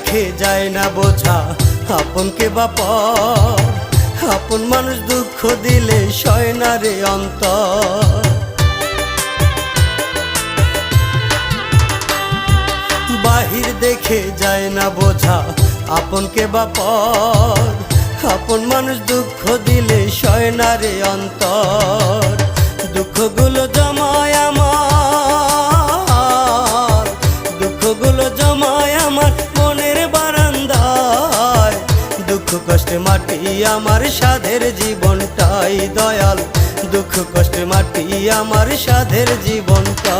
দেখে যায় না বোঝা আপনকে বা পর। আপন মানুষ দুঃখ দিলে সয় না রে অন্তর। বাহির দেখে যায় না বোঝা আপনকে বা পর। আপন মানুষ দুঃখ দিলে সয় না রে অন্তর। দুঃখগুলো জমায় আমার, দুঃখগুলো জমায় আমার মনের বারান্দায়। দুঃখ কষ্টে মাটি আমার সাধের জীবনটাই দয়াল, দুঃখ কষ্টে মাটি আমার সাধের জীবনটা।